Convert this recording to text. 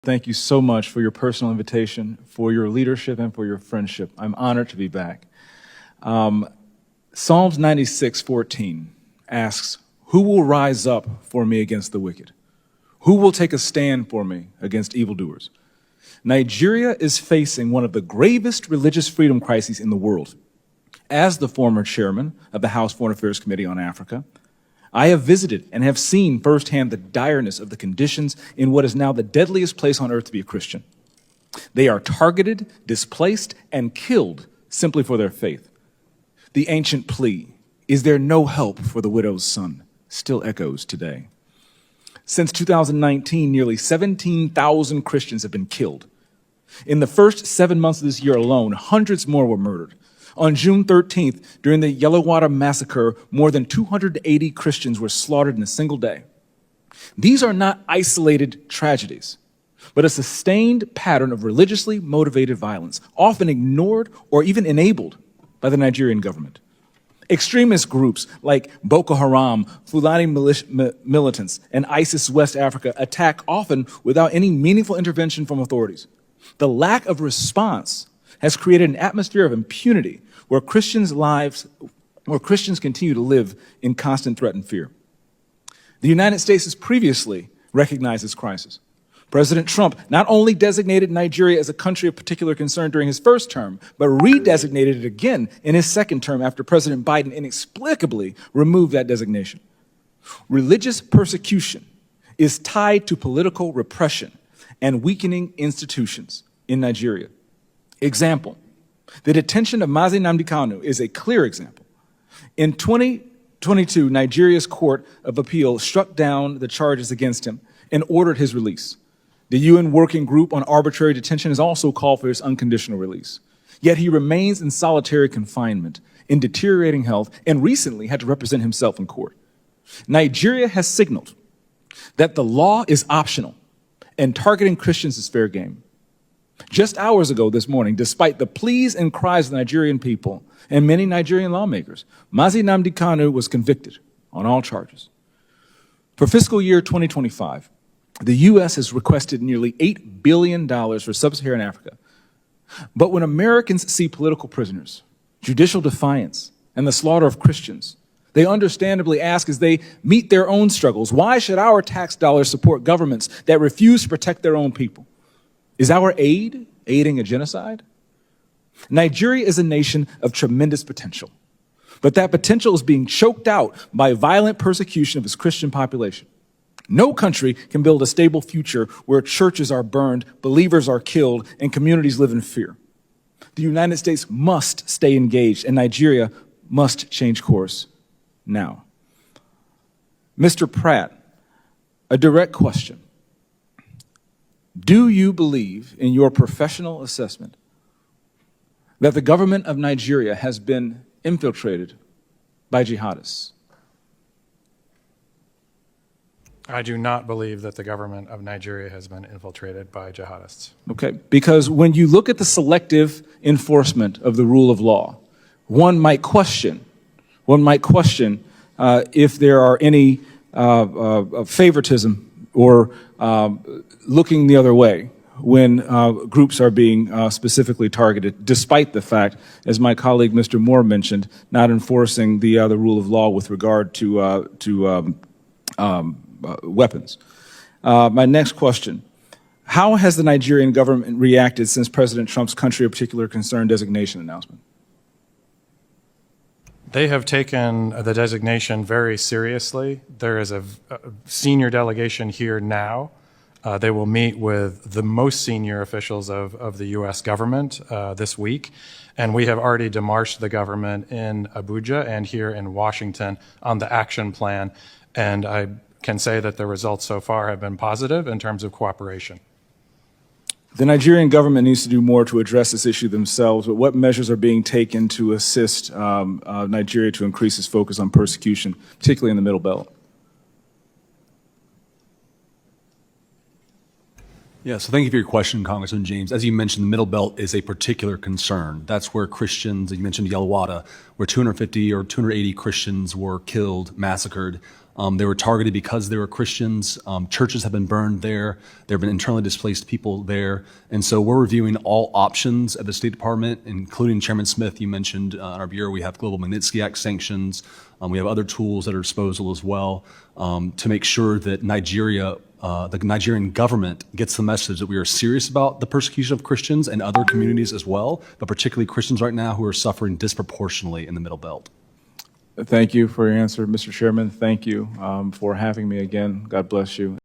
Thank you so much for your personal invitation, for your leadership, and for your friendship. I'm honored to be back. Psalms 96:14 asks, "Who will rise up for me against the wicked? Who will take a stand for me against evildoers?" Nigeria is facing one of the gravest religious freedom crises in the world. As the former chairman of the House Foreign Affairs Committee on Africa, I have visited and have seen firsthand the direness of the conditions in what is now the deadliest place on earth to be a Christian. They are targeted, displaced, and killed simply for their faith. The ancient plea, "Is there no help for the widow's son?" still echoes today. Since 2019, nearly 17,000 Christians have been killed. In the first 7 months of this year alone, hundreds more were murdered. On June 13th, during the Yellowwater massacre, more than 280 Christians were slaughtered in a single day. These are not isolated tragedies, but a sustained pattern of religiously motivated violence, often ignored or even enabled by the Nigerian government. Extremist groups like Boko Haram, Fulani militants, and ISIS West Africa attack often without any meaningful intervention from authorities. The lack of response has created an atmosphere of impunity where Christians continue to live in constant threat and fear. The United States has previously recognized this crisis. President Trump not only designated Nigeria as a country of particular concern during his first term, but redesignated it again in his second term after President Biden inexplicably removed that designation. Religious persecution is tied to political repression and weakening institutions in Nigeria. Example, the detention of Mazi Nnamdi Kanu is a clear example. In 2022, Nigeria's Court of Appeal struck down the charges against him and ordered his release. The UN Working Group on Arbitrary Detention has also called for his unconditional release. Yet he remains in solitary confinement, in deteriorating health, and recently had to represent himself in court. Nigeria has signaled that the law is optional and targeting Christians is fair game. Just hours ago this morning, despite the pleas and cries of the Nigerian people and many Nigerian lawmakers, Mazi Nnamdi Kanu was convicted on all charges. For fiscal year 2025, the U.S. has requested nearly $8 billion for sub-Saharan Africa. But when Americans see political prisoners, judicial defiance, and the slaughter of Christians, they understandably ask as they meet their own struggles, why should our tax dollars support governments that refuse to protect their own people? Is our aid aiding a genocide? Nigeria is a nation of tremendous potential, but that potential is being choked out by violent persecution of its Christian population. No country can build a stable future where churches are burned, believers are killed, and communities live in fear. The United States must stay engaged, and Nigeria must change course now. Mr. Pratt, a direct question. Do you believe, in your professional assessment, that the government of Nigeria has been infiltrated by jihadists? I do not believe that the government of Nigeria has been infiltrated by jihadists. Okay, because when you look at the selective enforcement of the rule of law, one might question if there are any favoritism or looking the other way when groups are being specifically targeted, despite the fact, as my colleague Mr. Moore mentioned, not enforcing the rule of law with regard to weapons. My next question, how has the Nigerian government reacted since President Trump's country of particular concern designation announcement? They have taken the designation very seriously. There is a senior delegation here now. They will meet with the most senior officials of the U.S. government this week, and we have already demarched the government in Abuja and here in Washington on the action plan, and I can say that the results so far have been positive in terms of cooperation. The Nigerian government needs to do more to address this issue themselves, but what measures are being taken to assist Nigeria to increase its focus on persecution, particularly in the Middle Belt? Yeah, so thank you for your question, Congressman James. As you mentioned, the Middle Belt is a particular concern. That's where Christians, you mentioned Yalawada, where 250 or 280 Christians were killed, massacred. They were targeted because they were Christians. Churches have been burned there. There have been internally displaced people there. And so we're reviewing all options at the State Department, including Chairman Smith, you mentioned in our bureau, we have Global Magnitsky Act sanctions. We have other tools at our disposal as well to make sure that Nigeria, the Nigerian government gets the message that we are serious about the persecution of Christians and other communities as well, but particularly Christians right now who are suffering disproportionately in the Middle Belt. Thank you for your answer, Mr. Chairman. Thank you for having me again. God bless you.